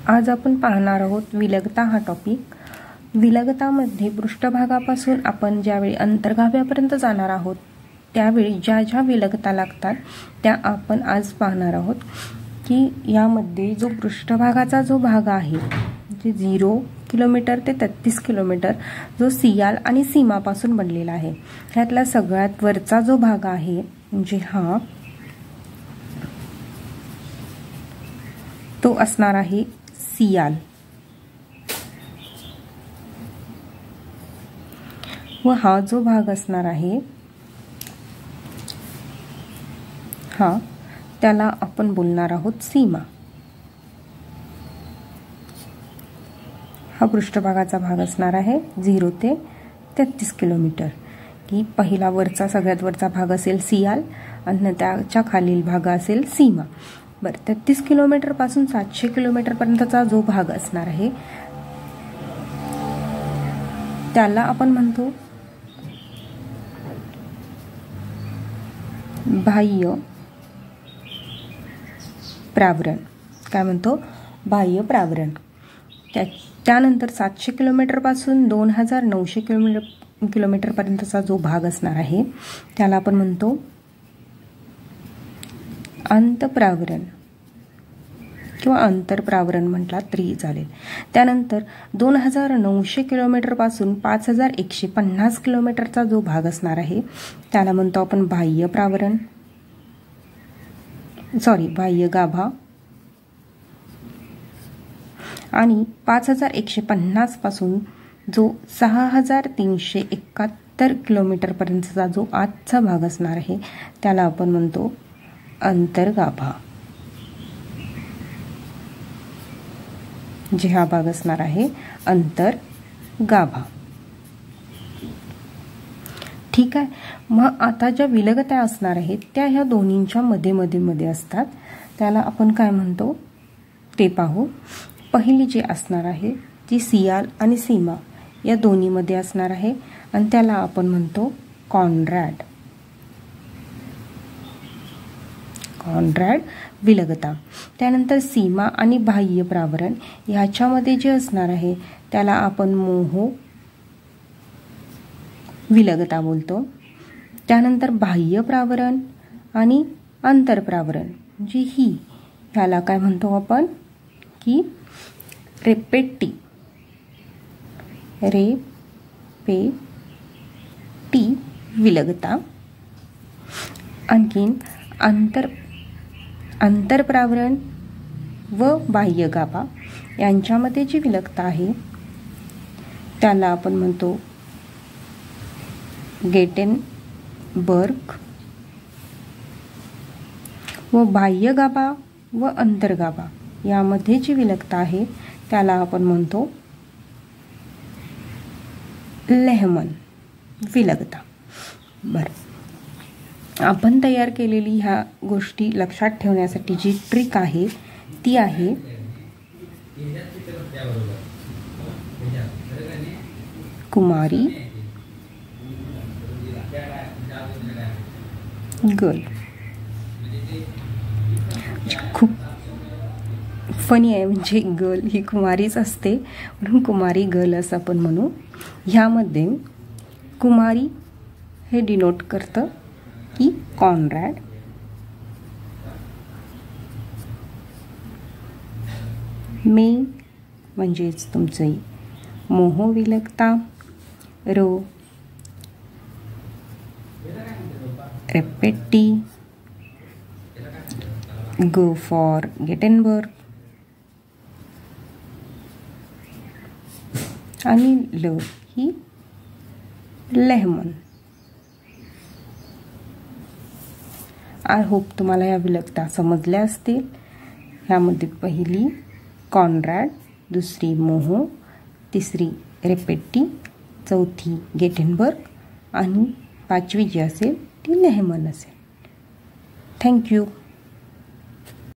आज आपण पाहणार आहोत विलगता हा टॉपिक। विलगतामध्ये पृष्ठभागापासून आपण ज्यावेळी अंतर्गाभ्यापर्यंत जाणार आहोत त्यावेळी ज्या ज्या विलगता लागतात त्या आपण आज पाहणार आहोत की यामध्ये जो पृष्ठभागाचा जो भाग आहे जे 0 किलोमीटर ते 33 किलोमीटर जो सियाल आणि सीमापासून बनलेला आहे ह्यातला सगळ्यात वरचा जो भाग आहे म्हणजे हा तो असणार आहे सियाल व हा जो भाग असणार आहे हा त्याला आपण बोलणार आहोत सीमा। हा पृष्ठभागाचा भाग असणार आहे 0 ते 33 किलोमीटर की पहिला वरचा सगळ्यात वरचा भाग असेल सियाल आणि त्याच्या खालील भाग असेल सीमा। बर 33 किलोमीटर पासून 700 किलोमीटर पर्यंतचा जो भाग असणार आहे त्याला आपण म्हणतो बाह्य प्रावरण। काय म्हणतो? बाह्य प्रावरण। त्यानंतर 700 किलोमीटर पासून 2900 किलोमीटर पर्यंतचा जो भाग असणार आहे त्याला आपण म्हणतो अंतःप्रावरण किंवा अंतर्प्रावरण म्हटला तरी चालेल। त्यानंतर 2900 किलोमीटर पासून 5150 किलोमीटरचा जो भाग असणार आहे त्याला म्हणतो आपण बाह्य प्रावरण बाह्य गाभा। आणि 5150 पासून जो 6371 किलोमीटर पर्यंतचा जो आतचा भाग असणार आहे त्याला आपण म्हणतो अंतर्गाभा। जे हा भाग असणार आहे अंतर्गाभा। ठीक आहे। मग आता ज्या विलगता असणार आहेत त्या ह्या दोन्हींच्या मध्ये असतात त्याला आपण काय म्हणतो ते पाहू। पहिली जी असणार आहे ती सियाल आणि सीमा या दोन्ही मध्ये असणार आहे आणि त्याला आपण म्हणतो कॉन्रॅड विलगता। त्यानंतर सीमा आणि बाह्य प्रावरण ह्याच्यामध्ये जे असणार आहे त्याला आपण मोहो विलगता बोलतो। त्यानंतर बाह्य प्रावरण आणि अंतर्प्रावरण जी ही ह्याला काय म्हणतो आपण की रेपेटी विलगता। आणखीन अंतर्प्रावरण व बाह्य गाभा यांच्यामध्ये जी विलगता आहे त्याला आपण म्हणतो गेटेनबर्ग व बाह्य गाभा व अंतर्गाभा यामध्ये जी विलगता आहे त्याला आपण म्हणतो लेहमन विलगता। बरं, आपण तयार केलेली ह्या गोष्टी लक्षात ठेवण्यासाठी जी ट्रिक आहे ती आहे कुमारी गर्ल। खूप फनी आहे म्हणजे गर्ल ही कुमारीच असते म्हणून कुमारी गर्ल असं आपण म्हणू। ह्यामध्ये कुमारी हे डिनोट करतं की कॉन्रॅड, मे म्हणजेच तुमचे मोहो विलगता, रो रेपेटी, गो फॉर गेटेनबर्ग आणि ल ही लेहमन। आय होप तुम्हाला या विलगता समजल्या असतील। ह्यामध्ये पहिली कॉन्रॅड, दुसरी मोहो, तिसरी रेपेटी, चौथी गेटेनबर्ग आणि पाचवी जी असेल ती लेहमन असेल। थँक्यू।